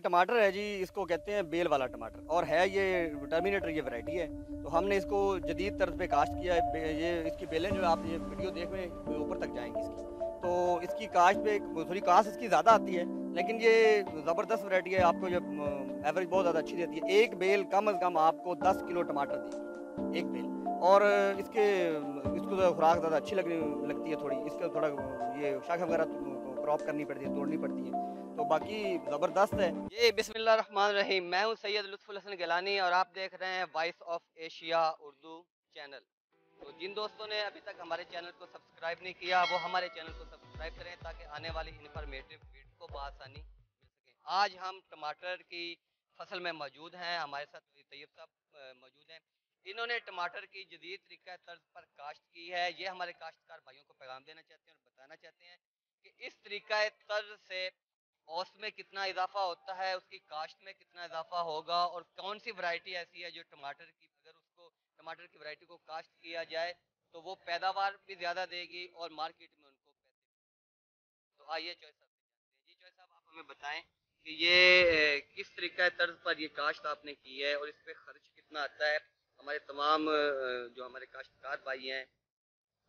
टमाटर है जी, इसको कहते हैं बेल वाला टमाटर और है ये टर्मिनेटर ये वैरायटी है। तो हमने इसको जदीद तर्ज पे काश्त किया है। ये इसकी बेलें जो आप ये वीडियो देख रहे हैं ऊपर तक जाएंगी इसकी। तो इसकी काश्त पे थोड़ी काश्त इसकी ज़्यादा आती है, लेकिन ये ज़बरदस्त वैरायटी है। आपको ये एवरेज बहुत ज़्यादा अच्छी देती है। एक बेल कम अज़ कम आपको 10 किलो टमाटर देगी, एक बेल। और इसको तो खुराक ज़्यादा अच्छी लगती है थोड़ी। इसका थोड़ा ये शाख वगैरह क्रॉप करनी पड़ती है, तोड़नी पड़ती है। तो बाकी ज़बरदस्त है। ये बिस्मिल्लाहिर्रहमानिर्रहीम, मैं हूँ सैयद लुत्फ़ुल हसन गिलानी और आप देख रहे हैं voice of Asia Urdu channel. तो जिन दोस्तों ने अभी तक हमारे चैनल को सब्सक्राइब नहीं किया वो हमारे चैनल को सब्सक्राइब करें ताकि आने वाली इन्फॉर्मेटिव वीडियो को बआसानी मिल सके। आज हम टमाटर की फसल में मौजूद हैं, हमारे साथ तैयब साहब मौजूद हैं। इन्होंने टमाटर की जदीद तरीका तर्ज पर काश्त की है। ये हमारे काश्तकार भाइयों को पैगाम देना चाहते हैं और बताना चाहते हैं कि इस तरीका तर्ज से औसत में कितना इजाफा होता है, उसकी काश्त में कितना इजाफा होगा और कौन सी वैरायटी ऐसी है जो टमाटर की अगर उसको टमाटर की वैरायटी को काश्त किया जाए तो वो पैदावार भी ज़्यादा देगी और मार्केट में उनको पैसे। तो आइए चॉइस साहब से जानते हैं। जी चॉइस साहब, आप हमें बताएं कि ये किस तरीका तर्ज पर ये काश्त आपने की है और इस पर खर्च कितना आता है। हमारे तमाम जो हमारे काश्तकार भाई हैं,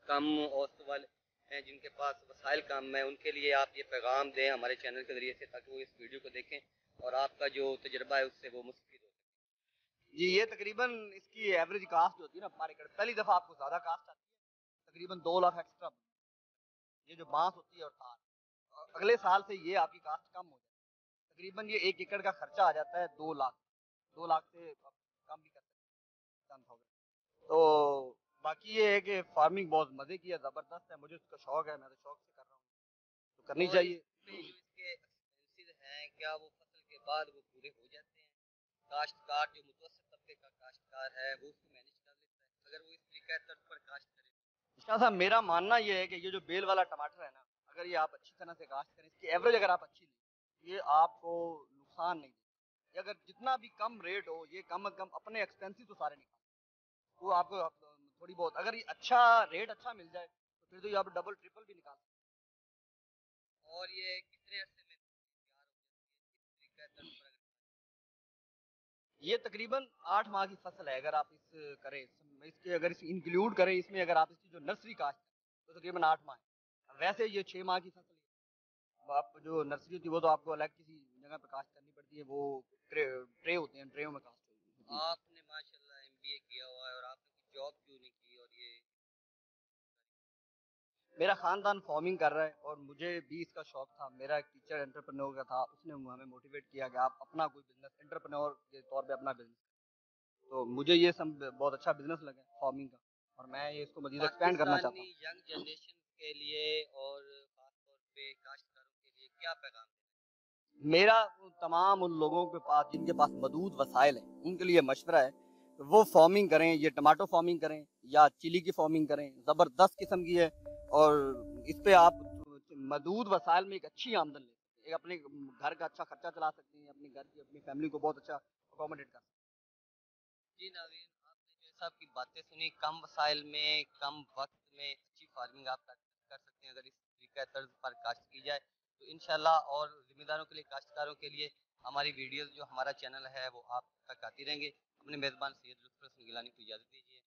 कम औसत वाले हैं, जिनके पास वसाइल कम है, उनके लिए आप ये पैगाम दें हमारे चैनल के ज़रिए से ताकि वो इस वीडियो को देखें और आपका जो तजर्बा है उससे वो मुस्तफ़ीद हो सके। जी, ये तकरीबन इसकी एवरेज कास्ट जो होती है ना हमारे पहली दफ़ा आपको ज़्यादा कास्ट आती है, तकरीबन 2 लाख एक्स्ट्रा। ये जो बांस होती है और तार, अगले साल से ये आपकी कास्ट कम हो जाती है। तकरीबन ये 1 एकड़ का खर्चा आ जाता है 2 लाख, 2 लाख से कम भी कर सकते हैं। तो बाकी ये है कि फार्मिंग बहुत मज़े की है, ज़बरदस्त है। मुझे उसका शौक है, मैं तो शौक से कर रहा हूँ, तो करनी चाहिए। इसमें जो इसके एक्सपेंसेस हैं क्या वो फसल के बाद वो पूरे हो जाते हैं? काश्तकार जो मुतवस्सित तबके का काश्तकार है वो उसको मैनेज कर लेता है अगर वो इस तरीका तर्ज पर काश्त करे। इसका साहब मेरा मानना ये है कि ये जो बेल वाला टमाटर है ना, अगर ये आप अच्छी तरह से काश्त करें, इसकी एवरेज अगर आप अच्छी लें, ये आपको नुकसान नहीं देगा। ये अगर जितना भी कम रेट हो, ये कम अज कम अपने एक्सपेंसिव तो सारे निकाल, वो आपको थोड़ी बहुत अगर ये अच्छा रेट अच्छा मिल जाए तो फिर तो ये आप डबल ट्रिपल भी निकाल सकते हैं। और ये कितने अरसे में तैयार हो जाती है इस तरीके तर्ज पर? ये तकरीबन 8 माह की फसल है। अगर आप करें इसके अगर इस इंक्लूड करें इसमें अगर आप इसकी जो नर्सरी काश्त है तो तकरीबन 8 माह है। वैसे ये 6 माह की फसल है। आप जो नर्सरी होती है वो तो आपको अलग किसी जगह पे काश्त करनी पड़ती है, वो ट्रे होते हैं, ट्रेयों में काश्त होती है। आपने माशाल्लाह एमबीए किया हुआ है और आपने कोई जॉब क्यों नहीं की? और ये मेरा खानदान फार्मिंग कर रहा है और मुझे भी इसका शौक था। मेरा एक टीचर एंटरप्रेन्योर का था, उसने हमें मोटिवेट किया कि आप अपना कोई बिजनेस एंटरप्रेन्योर के तौर पे अपना बिजनेस। तो मुझे ये सब बहुत अच्छा बिजनेस लगा फार्मिंग का और मैं ये इसको मजीद एक्सपेंड करना चाहता हूँ। यंग जनरेशन के लिए और खासतौर पे काश्तकारों के लिए क्या पैगाम देना? मेरा तमाम उन लोगों के पास जिनके पास मदूद वसाइल हैं उनके लिए मशवरा है, वो फार्मिंग करें, ये टमाटो फार्मिंग करें या चिली की फार्मिंग करें, ज़बरदस्त किस्म की है। और इस पे आप मदूद वसाइल में एक अच्छी आमदन ले सकते हैं, एक अपने घर का अच्छा खर्चा चला सकते हैं, अपने घर की अपनी फैमिली को बहुत अच्छा अकोमोडेट कर सकते हैं। जी नाज़रीन, आपने जो साहब की बातें सुनी, कम वसाइल में कम वक्त में अच्छी फार्मिंग आप कर सकते हैं अगर इस तरीका तर्ज पर काश्त की जाए तो इंशाल्लाह। और जिम्मेदारों के लिए, काश्तकारों के लिए हमारी वीडियोस जो हमारा चैनल है वो आप तक आती रहेंगे। अपने मेज़बान सैयद लुत्फ़ुल हसन गिलानी को इजाज़त दीजिए।